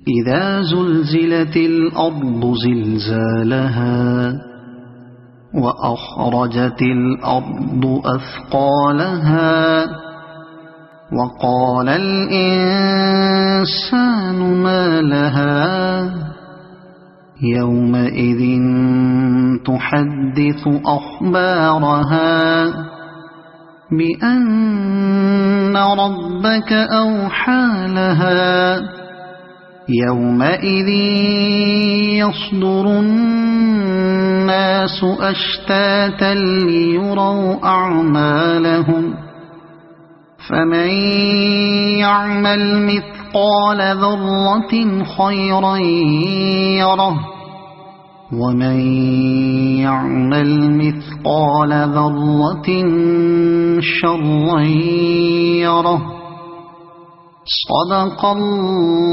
إذا زلزلت الأرض زلزالها وأخرجت الأرض أثقالها وقال الإنسان ما لها يومئذ تحدث أخبارها بأن ربك أوحى لها يومئذ يصدر الناس أشتاتا ليروا أعمالهم فمن يعمل مثقال ذرة خيرا يره ومن يعمل مثقال ذرة شرا يره. صدق الله